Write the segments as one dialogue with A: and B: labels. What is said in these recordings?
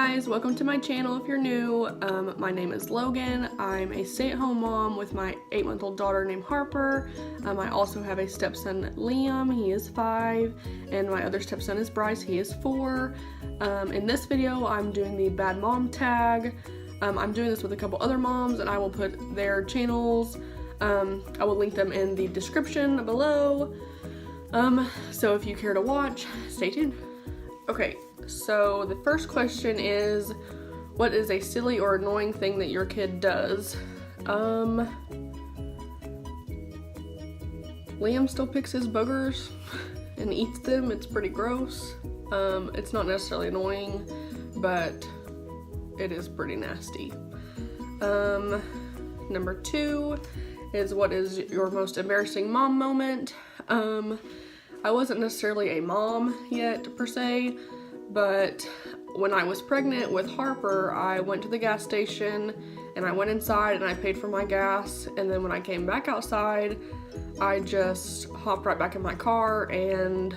A: guys, welcome to my channel if you're new. My name is Logan. I'm a stay-at-home mom with my 8-month-old daughter named Harper. I also have a stepson, Liam. He is 5, and my other stepson is Bryce. He is 4. In this video, I'm doing the bad mom tag. I'm doing this with a couple other moms, and I will put their channels. I will link them in the description below. So if you care to watch, stay tuned. Okay, so the first question is, what is a silly or annoying thing that your kid does? Liam still picks his boogers and eats them. It's pretty gross. It's not necessarily annoying, but it is pretty nasty. Number 2 is, what is your most embarrassing mom moment? I wasn't necessarily a mom yet per se, but when I was pregnant with Harper, I went to the gas station and I went inside and I paid for my gas, and then when I came back outside, I just hopped right back in my car and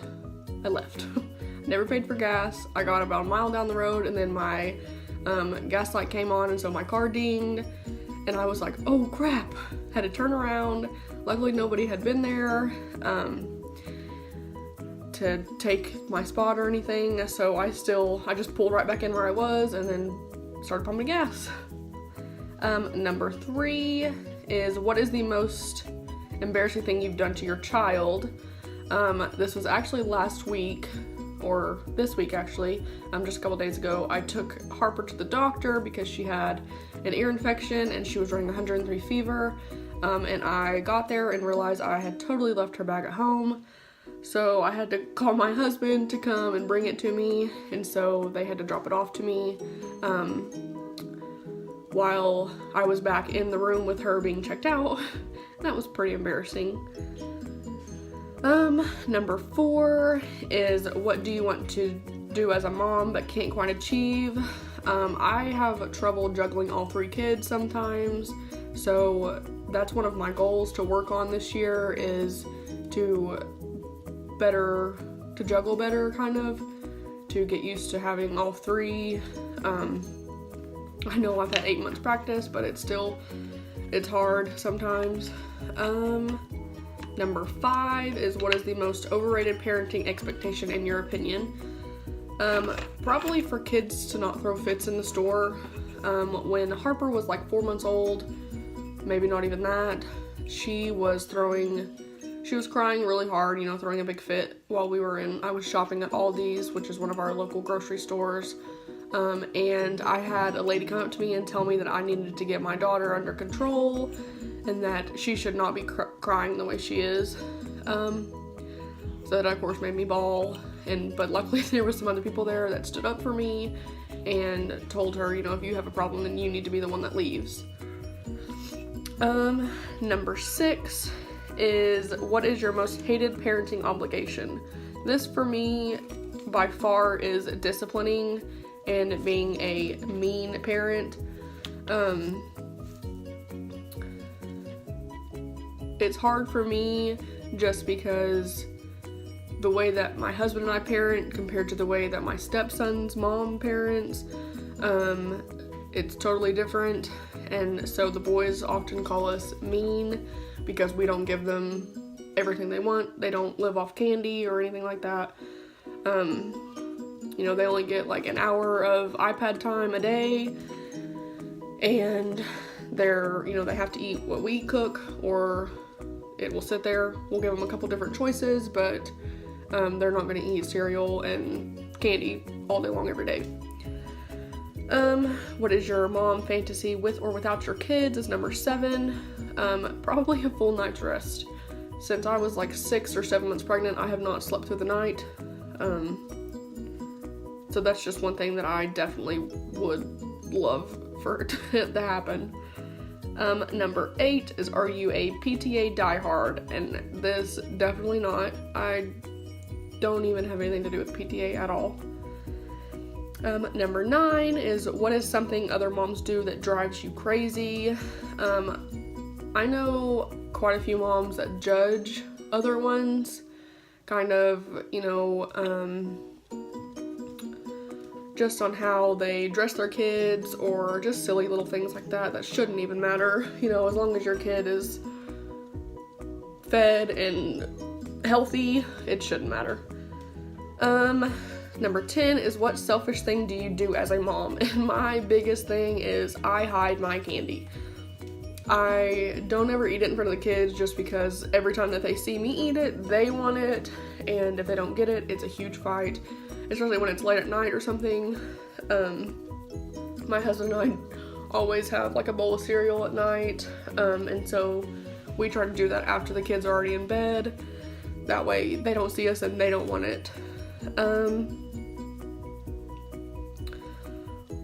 A: I left. Never paid for gas. I got about a mile down the road and then my gas light came on, and so my car dinged and I was like, oh crap, had to turn around. Luckily nobody had been there to take my spot or anything, so I just pulled right back in where I was and then started pumping gas. Number 3 is, what is the most embarrassing thing you've done to your child? This was actually last week, or this week actually, just a couple days ago. I took Harper to the doctor because she had an ear infection and she was running 103 fever, and I got there and realized I had totally left her bag at home. So I had to call my husband to come and bring it to me, and so they had to drop it off to me while I was back in the room with her being checked out. That was pretty embarrassing. Number 4 is, what do you want to do as a mom but can't quite achieve? I have trouble juggling all 3 kids sometimes, so that's one of my goals to work on this year, is to juggle better, kind of, to get used to having all 3. I know I've had 8 months practice, but it's hard sometimes. Number 5 is, what is the most overrated parenting expectation in your opinion? Probably for kids to not throw fits in the store. When Harper was like 4 months old, maybe not even that, she was crying really hard, throwing a big fit while I was shopping at Aldi's, which is one of our local grocery stores. And I had a lady come up to me and tell me that I needed to get my daughter under control and that she should not be crying the way she is. So that of course made me bawl, but luckily there were some other people there that stood up for me and told her, if you have a problem, then you need to be the one that leaves. Number 6 is, what is your most hated parenting obligation? This for me by far is disciplining and being a mean parent. It's hard for me just because the way that my husband and I parent compared to the way that my stepson's mom parents, it's totally different, and so the boys often call us mean because we don't give them everything they want. They don't live off candy or anything like that. They only get like an hour of iPad time a day, and they have to eat what we cook, or it will sit there. We'll give them a couple different choices, but they're not going to eat cereal and candy all day long every day. What is your mom fantasy with or without your kids is number 7. Probably a full night's rest. Since I was like 6 or 7 months pregnant, I have not slept through the night. So that's just one thing that I definitely would love for it to happen. Number 8 is, are you a PTA diehard? And this, definitely not. I don't even have anything to do with PTA at all. Number 9 is, what is something other moms do that drives you crazy? I know quite a few moms that judge other ones, kind of, just on how they dress their kids, or just silly little things like that that shouldn't even matter. You know, as long as your kid is fed and healthy, it shouldn't matter. Number 10 is, what selfish thing do you do as a mom? And my biggest thing is I hide my candy. I don't ever eat it in front of the kids, just because every time that they see me eat it, they want it, and if they don't get it, it's a huge fight, especially when it's late at night or something. My husband and I always have like a bowl of cereal at night, and so we try to do that after the kids are already in bed. That way they don't see us and they don't want it.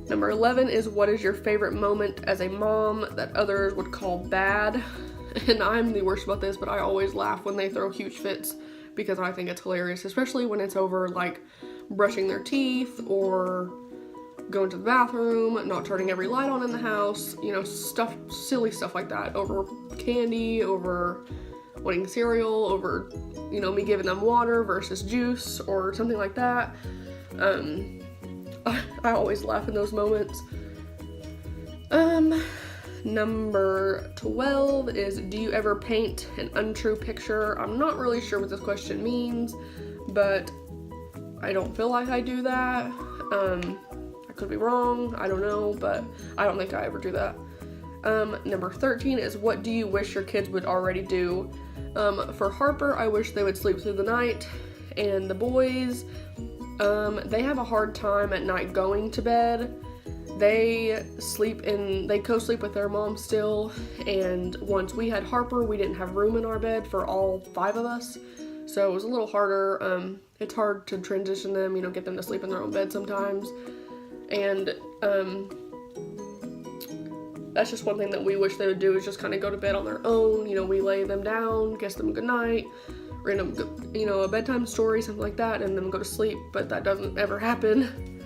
A: Number 11 is, what is your favorite moment as a mom that others would call bad? And I'm the worst about this, but I always laugh when they throw huge fits, because I think it's hilarious, especially when it's over like brushing their teeth or going to the bathroom, not turning every light on in the house, you know, stuff, silly stuff like that, over candy, over wanting cereal, over, you know, me giving them water versus juice or something like that. I always laugh in those moments. Number 12 is, do you ever paint an untrue picture? I'm not really sure what this question means, but I don't feel like I do that. I could be wrong, I don't know, but I don't think I ever do that. Number 13 is, what do you wish your kids would already do? For Harper, I wish they would sleep through the night, and the boys, they have a hard time at night going to bed. They co-sleep with their mom still, and once we had Harper, we didn't have room in our bed for all 5 of us, so it was a little harder. It's hard to transition them, you know, get them to sleep in their own bed sometimes, and that's just one thing that we wish they would do, is just kind of go to bed on their own. You know, we lay them down, kiss them goodnight, read them, you know, a bedtime story, something like that, and then go to sleep, but that doesn't ever happen.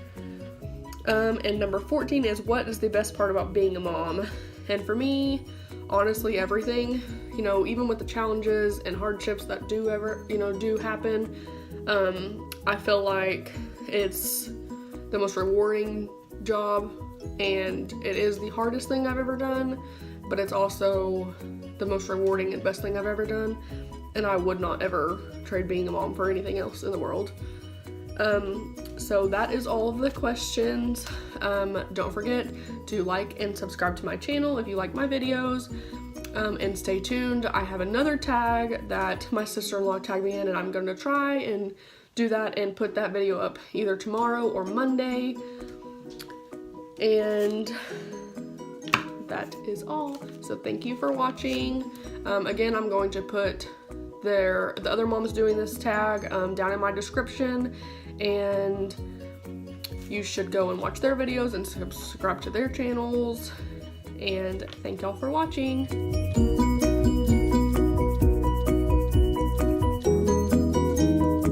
A: And number 14 is, what is the best part about being a mom? And for me, honestly, everything. You know, even with the challenges and hardships that do happen, I feel like it's the most rewarding job, and it is the hardest thing I've ever done, but it's also the most rewarding and best thing I've ever done, and I would not ever trade being a mom for anything else in the world. So that is all of the questions. Don't forget to like and subscribe to my channel if you like my videos, and stay tuned. I have another tag that my sister-in-law tagged me in, and I'm going to try and do that and put that video up either tomorrow or Monday. And that is all. So thank you for watching. Again, I'm going to put the other moms doing this tag down in my description, and you should go and watch their videos and subscribe to their channels. And thank y'all for watching.